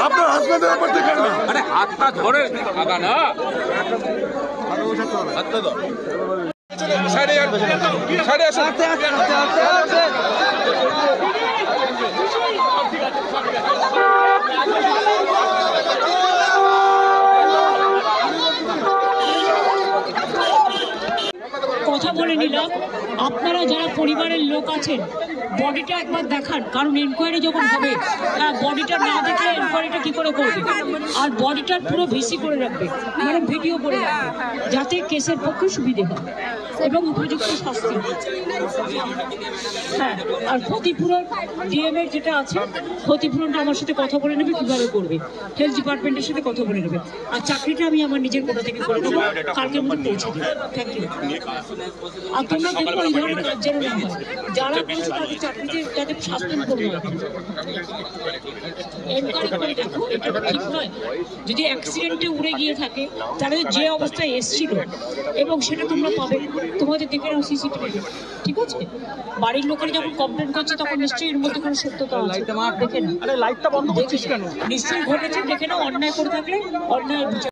আপনার হাসপাতালের উপর থেকে আরে হাতটা ধরে আগা না হাতটা ধর সাইডে সাইডে আসো কথা বলে নিলাম আপনারা যারা পরিবারের লোক আছেন বডিটা একবার দেখান, কারণ এনকোয়ারি যখন হবে বডিটা না দেখলে এনকোয়ারিটা কি করে করবে, আর বডিটার পুরো ভিসি করে রাখবে, মানে ভিডিও করে রাখবে, যাতে কেসের পক্ষে সুবিধে হয় এবং উপযুক্ত শাস্তি। হ্যাঁ, আর ক্ষতিপূরণ ডিএম এর যেটা আছে ক্ষতিপূরণটা আমার সাথে কথা বলে নেবে কীভাবে করবে, হেলথ ডিপার্টমেন্টের সাথে কথা বলে নেবে, আর চাকরিটা আমি আমার নিজের কোথা থেকে করে দেবো, কালকের মধ্যে পৌঁছে দেবো। Thank you. আর তোমরা দেখো এই ধরনের কাজ যেন না হয়, যারা করছে তাদের চাকরিতে তাদের সাসপেন্ড করবে। এনকোয়ারি করে দেখো, এটা ঠিক নয়। যদি অ্যাক্সিডেন্টে উড়ে গিয়ে থাকে তাহলে যে অবস্থায় এসছিল এবং সেটা তোমরা পাবে, তোমাদের দেখে নাও সিসিটিভি, ঠিক আছে? বাড়ির লোকেরা যখন কমপ্লেন করছে তখন নিশ্চয়ই এর মধ্যে কোনো সত্যতা আছে, দেখে নাও। আরে লাইটটা বন্ধ করছিস কেন? নিশ্চয়ই ঘটেছে, দেখে নাও। অন্যায় করে থাকলে অন্যায় বিচার।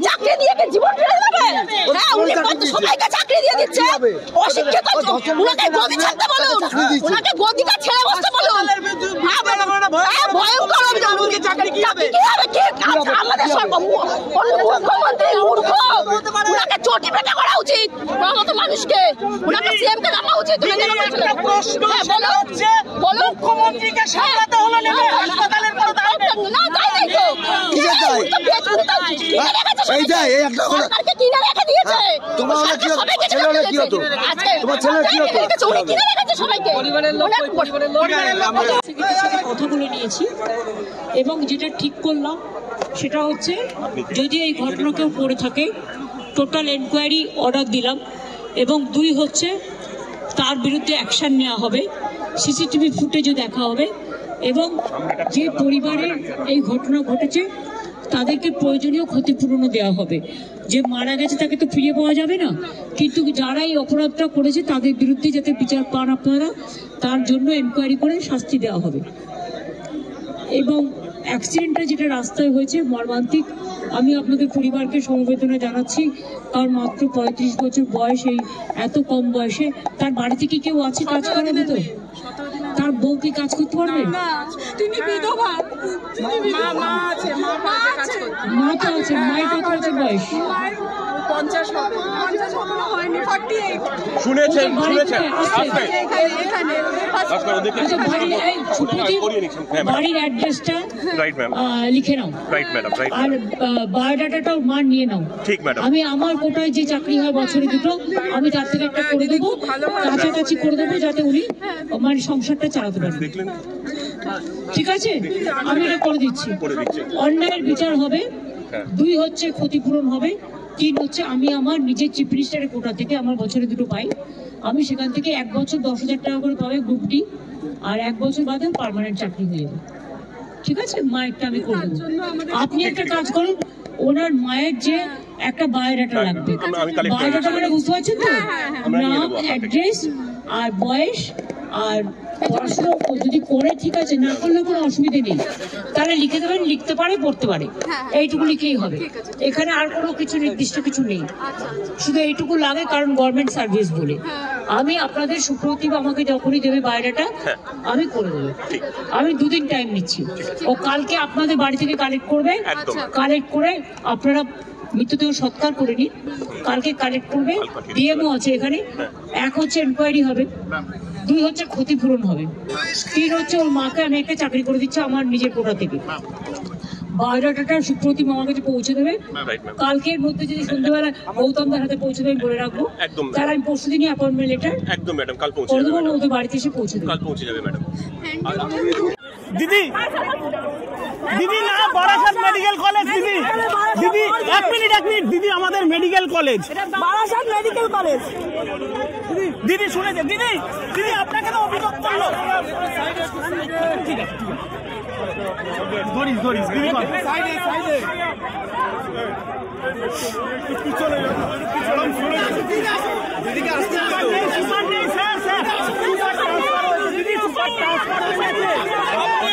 চাকরি দিয়ে জীবন ফিরে যাবে। হ্যাঁ, উনি কত সবাইকে চাকরি দিয়ে দিচ্ছে। অশিক্ষিত উনাকে গদি ছাড়তে বলুন, উনাকে গদিটা ছেড়ে বসতে বলুন। ভয়ঙ্কর অভিযোগ। চাকরি কি হবে? আমাদের মুখ্যমন্ত্রী মূর্খ, উনাকে চটি পেটা করা উচিত। মতো মানুষকে উনাকে সিএম কে নামা উচিত। মুখ্যমন্ত্রীকে সামলাতে হলো না, হাসপাতালের পর না তাই নাই তো কথা বলে নিয়েছি এবং যেটা ঠিক করলাম সেটা হচ্ছে যদি এই ঘটনা কেউ করে থাকে টোটাল এনকোয়ারি অর্ডার দিলাম, এবং 2 হচ্ছে তার বিরুদ্ধে অ্যাকশন নেওয়া হবে, সিসিটিভি ফুটেজও দেখা হবে, এবং যে পরিবারের এই ঘটনা ঘটেছে তাদেরকে প্রয়োজনীয় ক্ষতিপূরণও দেওয়া হবে। যে মারা গেছে তাকে তো ফিরে পাওয়া যাবে না, কিন্তু যারা এই অপরাধটা করেছে তাদের বিরুদ্ধে যাতে বিচার পান আপনারা, তার জন্য এনকোয়ারি করে শাস্তি দেওয়া হবে। এবং অ্যাক্সিডেন্টটা যেটা রাস্তায় হয়েছে মর্মান্তিক, আমি আপনাদের পরিবারকে সমবেদনা জানাচ্ছি, কারণ মাত্র 35 বছর বয়স, এই এত কম বয়সে তার বাড়ি থেকে কেউ আছে কাজ করার মতো? তার বউ কি কাজ করতে পারবে? তিনি বিধবা, মা তো আছে, মায়ের কত বছর বয়স? 50 হবে, 50 হয়নি, 48 শুনেছেন বাড়ির অ্যাড্রেসটা লিখে নাও, আর বায়োডাটাটাও মা নিয়ে নাও। ঠিক ম্যাডাম, আমি আমার কোটায় যে চাকরি হয় বছরে 2টো, আমি তার থেকে একটা করে দেবো, কাছাকাছি করে দেবো, যাতে উনি আমার সংসারটা চালাতে পারেন। ঠিক আছে, আমি এটা করে দিচ্ছি। অন্যায়ের বিচার হবে, 2 হচ্ছে ক্ষতিপূরণ হবে, 3 হচ্ছে আমি আমার নিজের চিফ মিনিস্টারের কোটা থেকে আমার বছরে 2টো পাই, আমি সেখান থেকে 1 বছর 10,000 টাকা করে পাবে গ্রুপ ডি, আর 1 বছর বাদে পার্মানেন্ট চাকরি হয়ে যাবে। ঠিক আছে, মায়েরটা আমি করে দেবো। আপনি একটা কাজ করুন, ওনার মায়ের যে একটা বায়োডাটা লাগবে, বায়োডাটা মানে বুঝতে পারছেন তো, নাম, অ্যাড্রেস আর বয়স, আর পড়াশোনা যদি করে, ঠিক আছে, না করলে কোনো অসুবিধে নেই, তাহলে লিখে দেবেন, লিখতে পারে, পড়তে পারে, এইটুকু লিখেই হবে। এখানে আর কোনো কিছু নির্দিষ্ট কিছু নেই, শুধু এইটুকু লাগে, কারণ গভর্নমেন্ট সার্ভিস বলে। আমি আপনাদের সুপ্রতিভ আমাকে যখনই দেবে বায়োডাটা আমি করে দেবো। আমি 2 দিন টাইম নিচ্ছি, ও কালকে আপনাদের বাড়ি থেকে কালেক্ট করবে, কালেক্ট করে আপনারা মৃতদেহ সৎকার করে নিন, কালকে কালেক্ট করবে, ডিএমও আছে এখানে। 1 হচ্ছে এনকোয়ারি হবে, 2 হচ্ছে ক্ষতিপূরণ হবে, 3 হচ্ছে ওর মাকে আমি একটা চাকরি করে দিচ্ছি আমার নিজের কোটা থেকে। বায়োডাটাটা সুপ্রতিম আমার কাছে পৌঁছে দেবে, কালকের মধ্যে যদি সন্ধ্যাবেলা গৌতমদার হাতে পৌঁছে দেবে বলে রাখবো, তাহলে আমি পরশু দিনই অ্যাপয়েন্টমেন্ট লেটার একদম ম্যাডাম কাল পৌঁছে দেবো, ওদের বাড়িতে এসে পৌঁছে দেবে, কাল পৌঁছে যাবে ম্যাডাম। দিদি দিদি না, বারাসাত মেডিকেল কলেজ, দিদি দিদি 1 মিনিট দিদি, আমাদের medical college, Barasat medical college, দিদি দিদি শুনেছে, দিদি দিদি আপনাকে তো অভিযোগ করলো। ঠিক আছে ধরিস ধরিস দিদি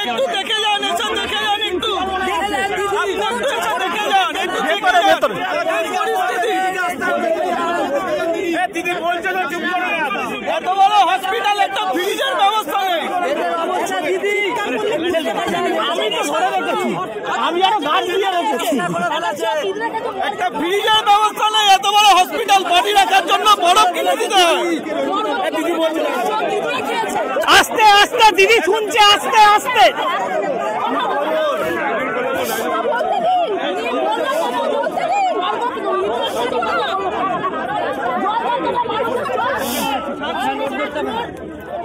একটু দেখে যান, এসব দেখে যান, একটু দেখে যান, একটু দিদি বলছে তো চুপ করে এত বড় হসপিটাল একটা ফ্রিজের ব্যবস্থা নেই। আমি তো সরে রেখেছি, আমি আরো গাছ দিয়ে রেখেছি, একটা ফ্রিজের ব্যবস্থা নেই। এত বড় হসপিটাল পানি রাখার জন্য বরফ কিনে দিতে হয়। দিদি বলছে আস্তে আস্তে, দিদি শুনছে আস্তে আস্তে।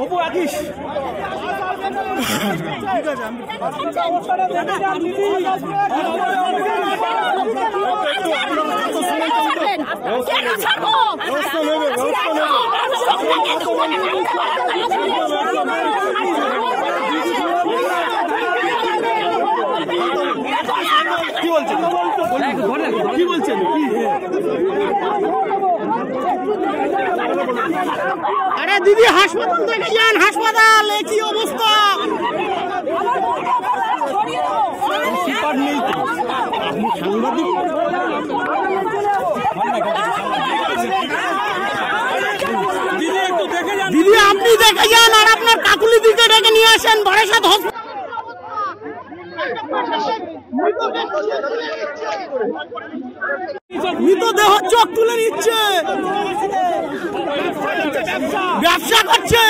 অপু আকিস কি বলছেন, কি বলছেন? আরে দিদি হাসপাতাল থেকে যান, হাসপাতাল কি অবস্থা। সাংবাদিক দিদি আপনি দেখে যান আর আপনার কাকুলি দিকে ডেকে নিয়ে আসেন বারাসাত হসপিটাল। মৃতদেহ চোখ তুলে নিচ্ছে, ব্যবসা করছে।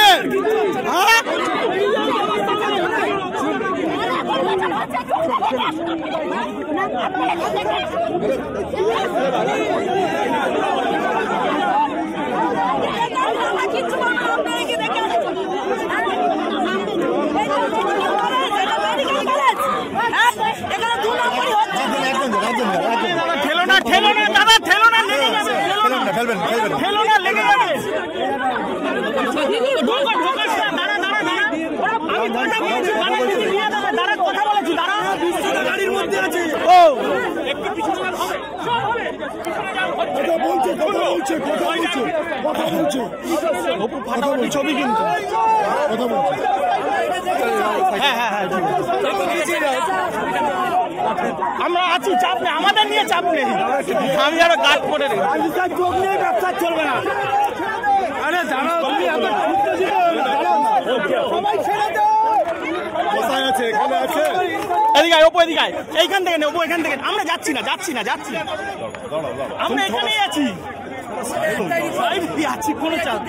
ঠেলো না দাদা, ঠেলো না, লেগে যাবে, ঠেলো না, লেগে যাবে। কথা বলেছি, গাড়ির মধ্যে আছে। ও একটু পিছনে ছবি কিন্তু কথা বলছে। হ্যাঁ আমরা আছি, চাপ নেই, আমাদের নিয়ে চাপ নেই। আমি আরো গার্ড করে চোখ নিয়ে ব্যবসা চলবে না। আরে দাঁড়াও, এইখান থেকে নেবো, এখান থেকে আমরা যাচ্ছি না আমরা এখানেই আছি, কোনো চাপ।